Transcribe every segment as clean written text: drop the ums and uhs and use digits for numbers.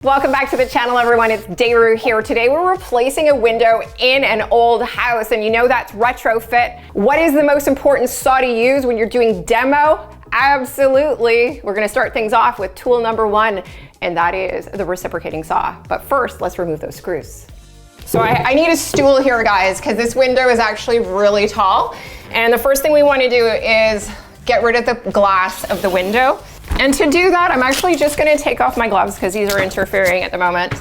Welcome back to the channel, everyone. It's Dayru here. Today we're replacing a window in an old house, and you know that's retrofit. What is the most important saw to use when you're doing demo? Absolutely. We're gonna start things off with tool number one, and that is the reciprocating saw. But first, let's remove those screws. So I need a stool here, guys, because this window is actually really tall. And the first thing we want to do is get rid of the glass of the window. And to do that, I'm actually just gonna take off my gloves because these are interfering at the moment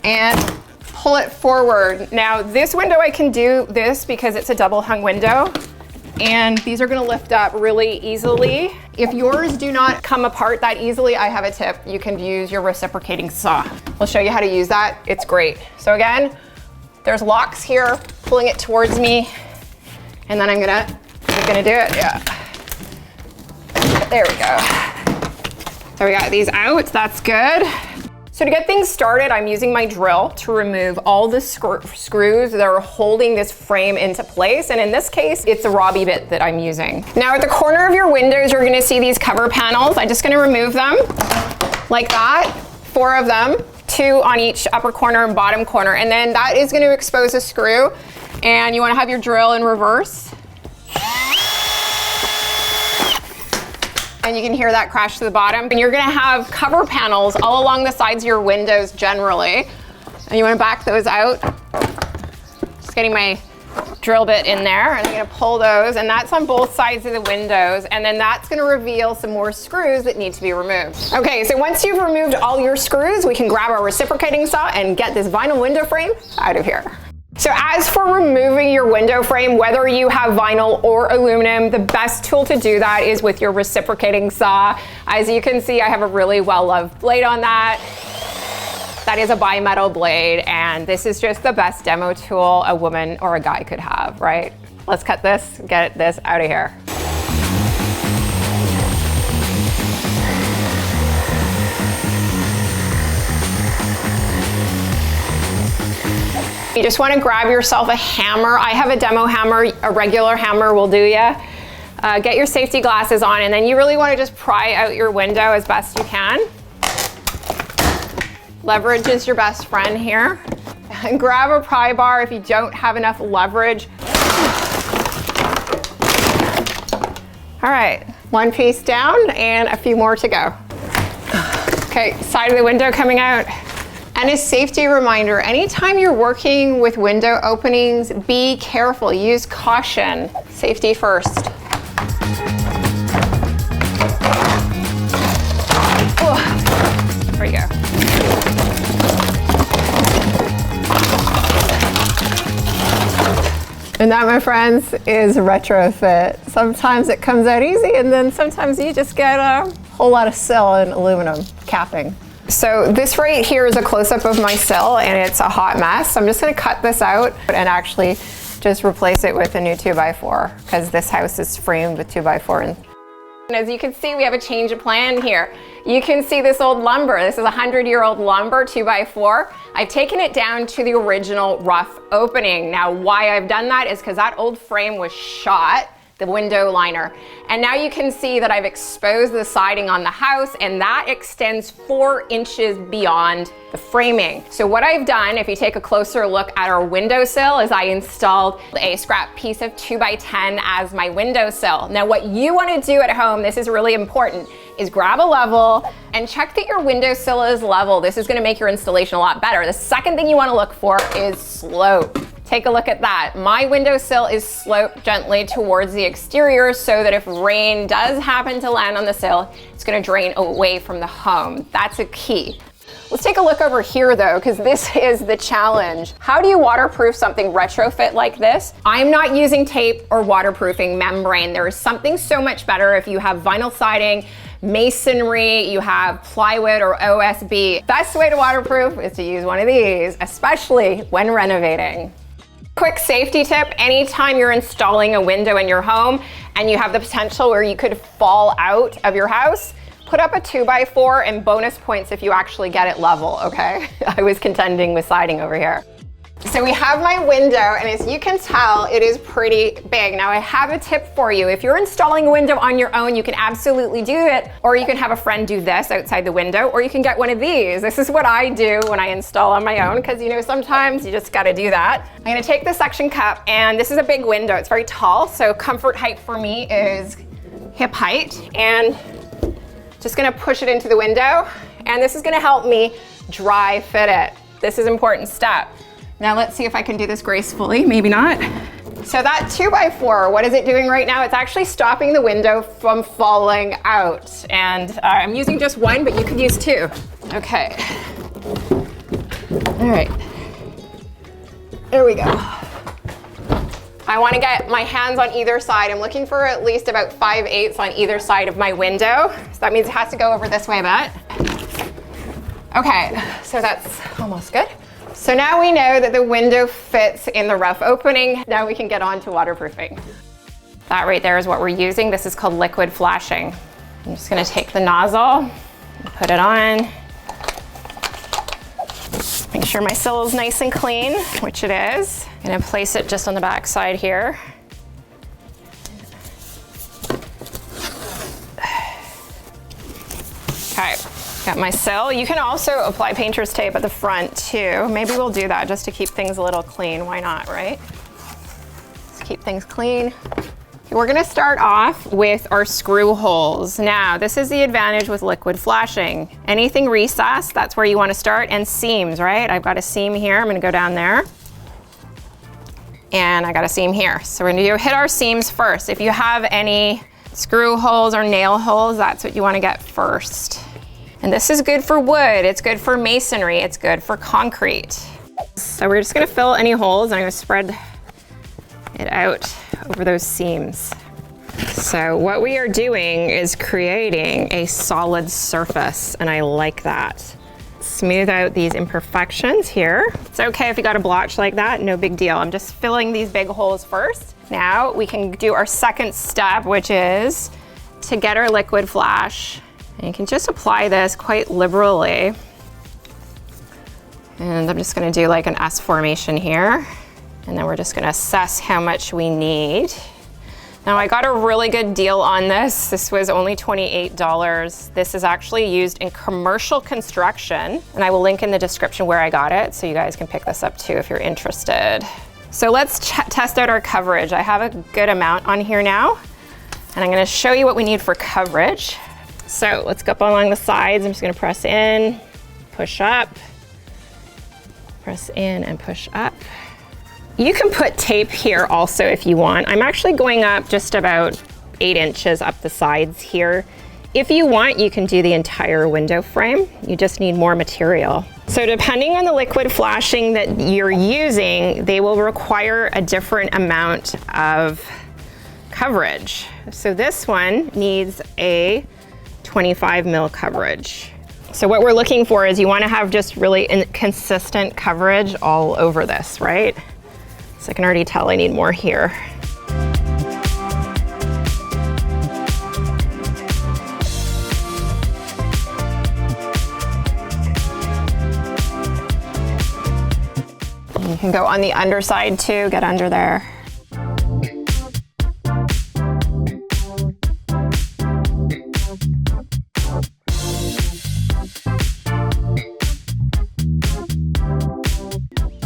and pull it forward. Now this window, I can do this because it's a double hung window and these are gonna lift up really easily. If yours do not come apart that easily, I have a tip. You can use your reciprocating saw. I'll show you how to use that. It's great. So again, there's locks here, pulling it towards me, and then I'm gonna do it, yeah. There we go. So we got these out, that's good. So to get things started, I'm using my drill to remove all the screws that are holding this frame into place. And in this case, it's a Robbie bit that I'm using. Now at the corner of your windows, you're gonna see these cover panels. I'm just gonna remove them like that, 4 of them, 2 on each upper corner and bottom corner. And then that is gonna expose a screw. And you wanna have your drill in reverse. And you can hear that crash to the bottom. And you're gonna have cover panels all along the sides of your windows generally. And you wanna back those out. Just getting my drill bit in there, and I'm gonna pull those, and that's on both sides of the windows, and then that's gonna reveal some more screws that need to be removed. Okay, so once you've removed all your screws, we can grab our reciprocating saw and get this vinyl window frame out of here. So as for removing your window frame, whether you have vinyl or aluminum, the best tool to do that is with your reciprocating saw. As you can see, I have a really well-loved blade on that. That is a bimetal blade, and this is just the best demo tool a woman or a guy could have, right? Let's cut this, get this out of here. You just want to grab yourself a hammer. I have a demo hammer, a regular hammer will do ya. Get your safety glasses on, and then you really want to just pry out your window as best you can. Leverage is your best friend here. And grab a pry bar if you don't have enough leverage. All right, 1 piece down and a few more to go. Okay, side of the window coming out. And a safety reminder, anytime you're working with window openings, be careful, use caution. Safety first. There we go. And that, my friends, is retrofit. Sometimes it comes out easy, and then sometimes you just get a whole lot of sill and aluminum capping. So this right here is a close-up of my sill, and it's a hot mess. So I'm just gonna cut this out and actually just replace it with a new 2x4 because this house is framed with 2x4. And as you can see, we have a change of plan here. You can see this old lumber. This is 100-year-old lumber, 2x4. I've taken it down to the original rough opening. Now, why I've done that is because that old frame was shot, the window liner. And now you can see that I've exposed the siding on the house, and that extends 4 inches beyond the framing. So what I've done, if you take a closer look at our windowsill, is I installed a scrap piece of 2x10 as my windowsill. Now what you want to do at home, this is really important, is grab a level and check that your windowsill is level. This is going to make your installation a lot better. The second thing you want to look for is slope. Take a look at that. My windowsill is sloped gently towards the exterior so that if rain does happen to land on the sill, it's gonna drain away from the home. That's a key. Let's take a look over here though, because this is the challenge. How do you waterproof something retrofit like this? I'm not using tape or waterproofing membrane. There is something so much better if you have vinyl siding, masonry, you have plywood or OSB. Best way to waterproof is to use one of these, especially when renovating. Quick safety tip, anytime you're installing a window in your home and you have the potential where you could fall out of your house, put up a 2x4 and bonus points if you actually get it level, okay? I was contending with siding over here. So we have my window, and as you can tell, it is pretty big. Now I have a tip for you. If you're installing a window on your own, you can absolutely do it, or you can have a friend do this outside the window, or you can get one of these. This is what I do when I install on my own, because you know, sometimes you just gotta do that. I'm gonna take the suction cup, and this is a big window. It's very tall, so comfort height for me is hip height, and just gonna push it into the window, and this is gonna help me dry fit it. This is an important step. Now let's see if I can do this gracefully, maybe not. So that 2x4, what is it doing right now? It's actually stopping the window from falling out. And I'm using just one, but you could use two. Okay. All right. There we go. I want to get my hands on either side. I'm looking for at least about 5/8 on either side of my window. So that means it has to go over this way a bit. Okay, so that's almost good. So now we know that the window fits in the rough opening. Now we can get on to waterproofing. That right there is what we're using. This is called liquid flashing. I'm just gonna take the nozzle and put it on. Make sure my sill is nice and clean, which it is. I'm gonna place it just on the back side here. Okay. Got my sill. You can also apply painter's tape at the front too. Maybe we'll do that just to keep things a little clean. Why not, right? Let's keep things clean. Okay, we're gonna start off with our screw holes. Now, this is the advantage with liquid flashing. Anything recessed, that's where you wanna start, and seams, right? I've got a seam here, I'm gonna go down there. And I got a seam here. So we're gonna hit our seams first. If you have any screw holes or nail holes, that's what you wanna get first. And this is good for wood, it's good for masonry, it's good for concrete. So we're just gonna fill any holes, and I'm gonna spread it out over those seams. So what we are doing is creating a solid surface, and I like that. Smooth out these imperfections here. It's okay if you got a blotch like that, no big deal. I'm just filling these big holes first. Now we can do our second step, which is to get our liquid flash. And you can just apply this quite liberally. And I'm just gonna do like an S formation here. And then we're just gonna assess how much we need. Now I got a really good deal on this. This was only $28. This is actually used in commercial construction. And I will link in the description where I got it, so you guys can pick this up too if you're interested. So let's test out our coverage. I have a good amount on here now. And I'm gonna show you what we need for coverage. So let's go up along the sides. I'm just gonna press in, push up, press in and push up. You can put tape here also if you want. I'm actually going up just about 8 inches up the sides here. If you want, you can do the entire window frame. You just need more material. So depending on the liquid flashing that you're using, they will require a different amount of coverage. So this one needs a 25 mil coverage. So what we're looking for is you want to have just really consistent coverage all over this, right? So I can already tell I need more here. And you can go on the underside too, get under there.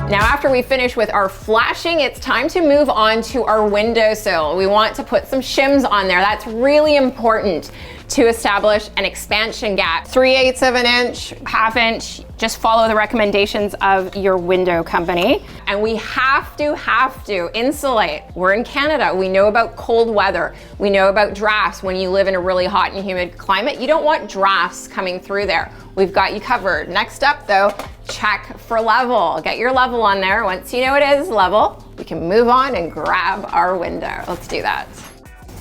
Now after we finish with our flashing, it's time to move on to our windowsill. We want to put some shims on there. That's really important to establish an expansion gap. 3/8 of an inch, 1/2 inch, just follow the recommendations of your window company. And we have to insulate. We're in Canada, we know about cold weather. We know about drafts. When you live in a really hot and humid climate, you don't want drafts coming through there. We've got you covered. Next up though, check for level. Get your level on there. Once you know it is level, we can move on and grab our window. Let's do that.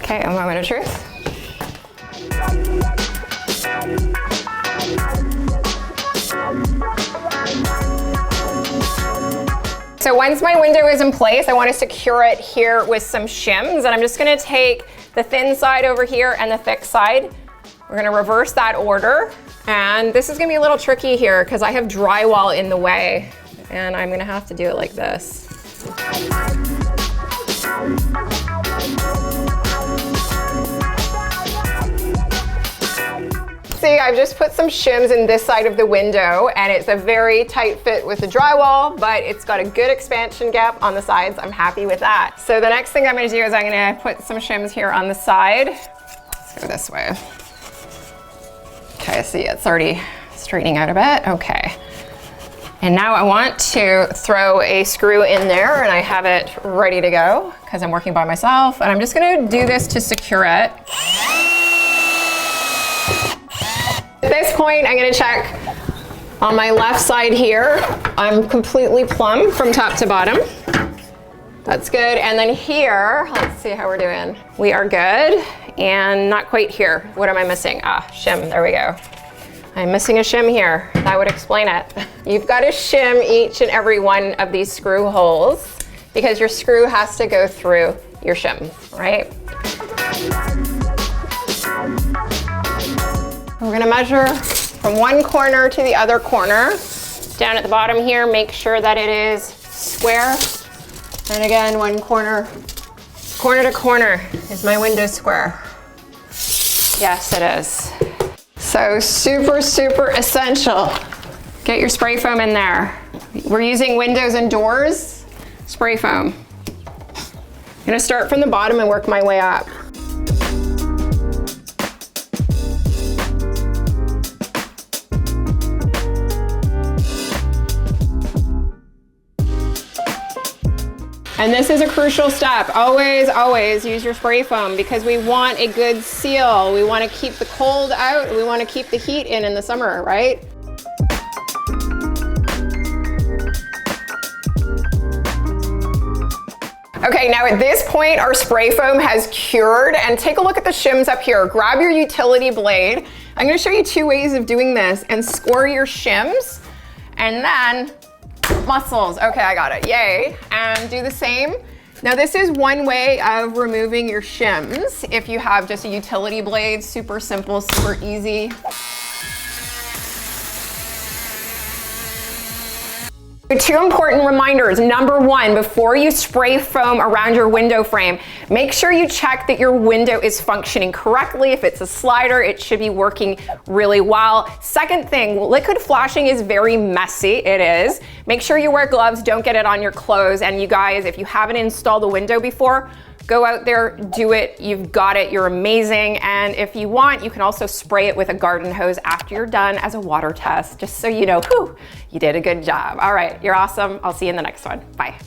Okay, a moment of truth. So once my window is in place, I want to secure it here with some shims, and I'm just going to take the thin side over here and the thick side. We're going to reverse that order, and this is going to be a little tricky here because I have drywall in the way. and I'm gonna have to do it like this. See, I've just put some shims in this side of the window, and it's a very tight fit with the drywall, but it's got a good expansion gap on the sides. I'm happy with that. So the next thing I'm gonna do is I'm gonna put some shims here on the side. Let's go this way. Okay, see, it's already straightening out a bit. Okay. And now I want to throw a screw in there, and I have it ready to go because I'm working by myself, and I'm just gonna do this to secure it. At this point, I'm gonna check on my left side here. I'm completely plumb from top to bottom. That's good. And then here, let's see how we're doing. We are good, and not quite here. What am I missing? Ah, shim, there we go. I'm missing a shim here. That would explain it. You've got to shim each and every one of these screw holes because your screw has to go through your shim, right? We're gonna measure from one corner to the other corner. Down at the bottom here, make sure that it is square. And again, one corner, corner to corner is my window square. Yes, it is. So super, super essential. Get your spray foam in there. We're using windows and doors, spray foam. I'm gonna start from the bottom and work my way up. And this is a crucial step. Always, always use your spray foam because we want a good seal. We want to keep the cold out. We want to keep the heat in the summer, right? Okay, now at this point, our spray foam has cured, and take a look at the shims up here. Grab your utility blade. I'm gonna show you two ways of doing this, and score your shims, and then muscles. Okay, I got it, yay. And do the same. Now this is one way of removing your shims. If you have just a utility blade, super simple, super easy. Two important reminders. Number one, before you spray foam around your window frame, make sure you check that your window is functioning correctly. If it's a slider, it should be working really well. Second thing, liquid flashing is very messy. It is. Make sure you wear gloves, don't get it on your clothes. And you guys, if you haven't installed a window before, go out there, do it. You've got it. You're amazing. And if you want, you can also spray it with a garden hose after you're done as a water test, just so you know, whew, you did a good job. All right, you're awesome. I'll see you in the next one. Bye.